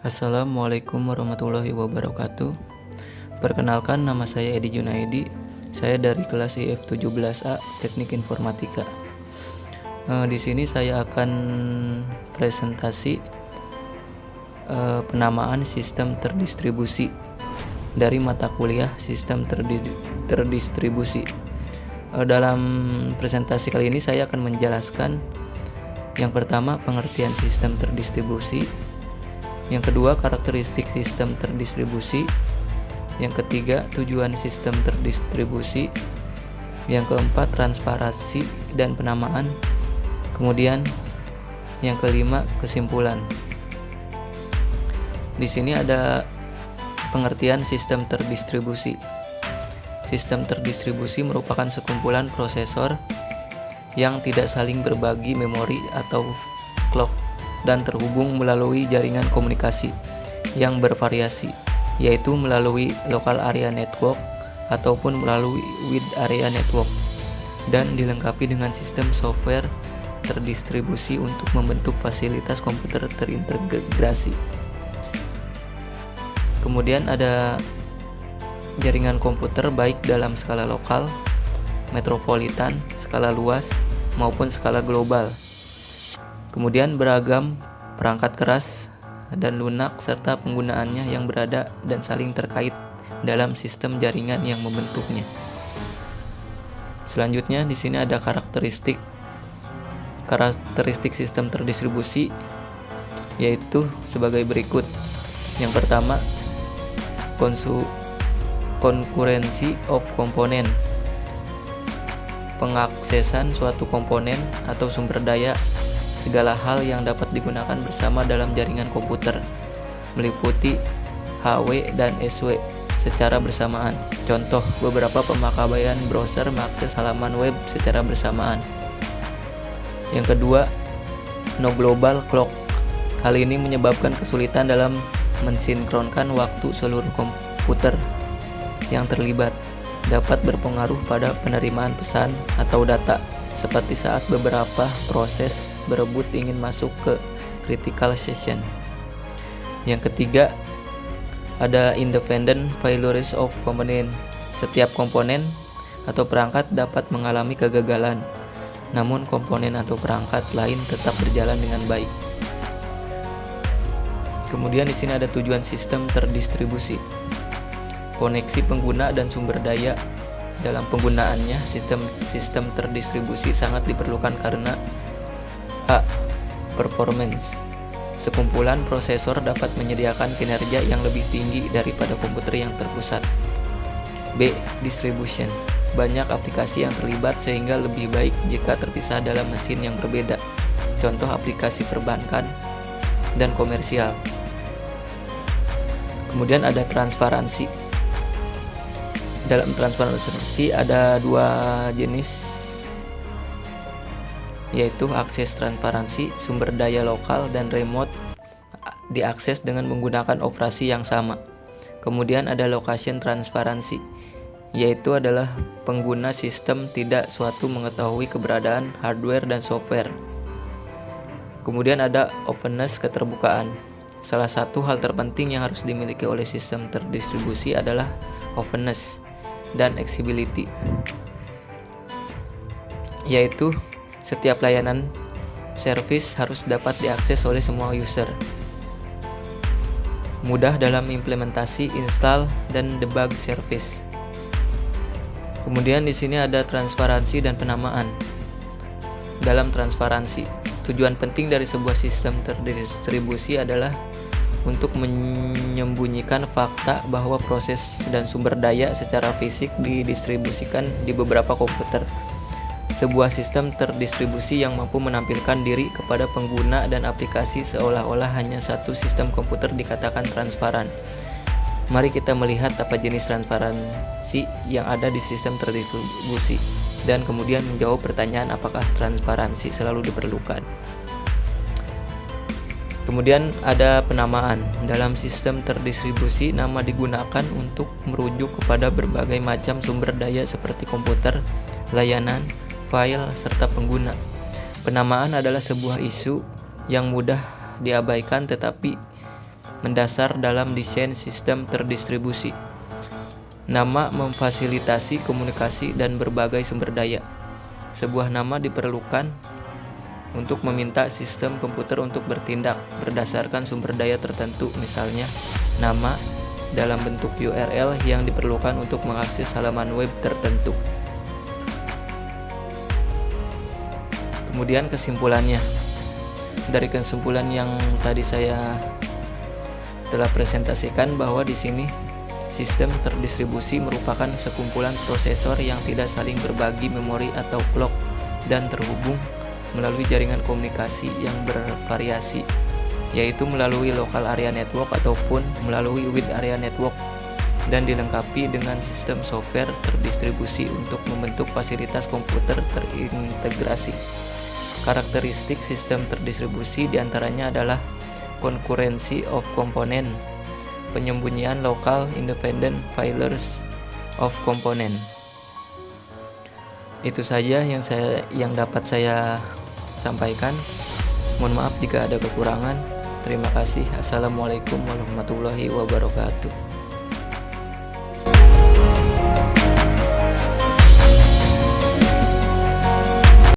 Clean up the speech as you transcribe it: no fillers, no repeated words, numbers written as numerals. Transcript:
Assalamualaikum warahmatullahi wabarakatuh. Perkenalkan, nama saya Edi Junaidi. Saya dari kelas IF 17A Teknik Informatika. Di sini saya akan presentasi penamaan sistem terdistribusi dari mata kuliah sistem terdistribusi. Dalam presentasi kali ini saya akan menjelaskan yang pertama pengertian sistem terdistribusi, yang kedua karakteristik sistem terdistribusi, yang ketiga tujuan sistem terdistribusi, yang keempat transparansi dan penamaan, kemudian yang kelima kesimpulan. Di sini ada pengertian sistem terdistribusi. Sistem terdistribusi merupakan sekumpulan prosesor yang tidak saling berbagi memori atau clock dan terhubung melalui jaringan komunikasi yang bervariasi, yaitu melalui local area network ataupun melalui wide area network, dan dilengkapi dengan sistem software terdistribusi untuk membentuk fasilitas komputer terintegrasi. Kemudian ada jaringan komputer baik dalam skala lokal, metropolitan, skala luas, maupun skala global. Kemudian beragam perangkat keras dan lunak serta penggunaannya yang berada dan saling terkait dalam sistem jaringan yang membentuknya. Selanjutnya di sini ada karakteristik sistem terdistribusi, yaitu sebagai berikut. Yang pertama, konkurensi of komponen. Pengaksesan suatu komponen atau sumber daya segala hal yang dapat digunakan bersama dalam jaringan komputer, meliputi HW dan SW secara bersamaan. Contoh, beberapa pemakaian browser mengakses halaman web secara bersamaan. Yang kedua, no global clock. Hal ini menyebabkan kesulitan dalam mensinkronkan waktu seluruh komputer yang terlibat, dapat berpengaruh pada penerimaan pesan atau data, seperti saat beberapa proses berebut ingin masuk ke critical session. Yang ketiga, ada independent failures of component. Setiap komponen atau perangkat dapat mengalami kegagalan, namun komponen atau perangkat lain tetap berjalan dengan baik. Kemudian di sini ada tujuan sistem terdistribusi. Koneksi pengguna dan sumber daya. Dalam penggunaannya, sistem terdistribusi sangat diperlukan karena A. Performance. Sekumpulan prosesor dapat menyediakan kinerja yang lebih tinggi daripada komputer yang terpusat. B. Distribution. Banyak aplikasi yang terlibat sehingga lebih baik jika terpisah dalam mesin yang berbeda. Contoh aplikasi perbankan dan komersial. Kemudian ada transparansi. Dalam transparansi ada dua jenis, yaitu akses transparansi. Sumber daya lokal dan remote diakses dengan menggunakan operasi yang sama. Kemudian ada location transparansi, yaitu adalah pengguna sistem tidak suatu mengetahui keberadaan hardware dan software. Kemudian ada openness, keterbukaan. Salah satu hal terpenting yang harus dimiliki oleh sistem terdistribusi adalah openness dan accessibility, yaitu setiap layanan service harus dapat diakses oleh semua user. Mudah dalam implementasi, install, dan debug service. Kemudian di sini ada transparansi dan penamaan. Dalam transparansi, tujuan penting dari sebuah sistem terdistribusi adalah untuk menyembunyikan fakta bahwa proses dan sumber daya secara fisik didistribusikan di beberapa komputer. Sebuah sistem terdistribusi yang mampu menampilkan diri kepada pengguna dan aplikasi seolah-olah hanya satu sistem komputer dikatakan transparan. Mari kita melihat apa jenis transparansi yang ada di sistem terdistribusi, dan kemudian menjawab pertanyaan apakah transparansi selalu diperlukan. Kemudian ada penamaan. Dalam sistem terdistribusi, nama digunakan untuk merujuk kepada berbagai macam sumber daya seperti komputer, layanan, file, serta pengguna. Penamaan adalah sebuah isu yang mudah diabaikan tetapi mendasar dalam desain sistem terdistribusi. Nama memfasilitasi komunikasi dan berbagai sumber daya. Sebuah nama diperlukan untuk meminta sistem komputer untuk bertindak berdasarkan sumber daya tertentu, misalnya nama dalam bentuk URL yang diperlukan untuk mengakses halaman web tertentu. Kemudian kesimpulannya. Dari kesimpulan yang tadi saya telah presentasikan bahwa di sini sistem terdistribusi merupakan sekumpulan prosesor yang tidak saling berbagi memori atau clock dan terhubung melalui jaringan komunikasi yang bervariasi, yaitu melalui local area network ataupun melalui wide area network, dan dilengkapi dengan sistem software terdistribusi untuk membentuk fasilitas komputer terintegrasi. Karakteristik sistem terdistribusi diantaranya adalah concurrency of component, penyembunyian local independent failures of component. Itu saja yang dapat saya sampaikan. Mohon maaf jika ada kekurangan. Terima kasih. Assalamualaikum warahmatullahi wabarakatuh.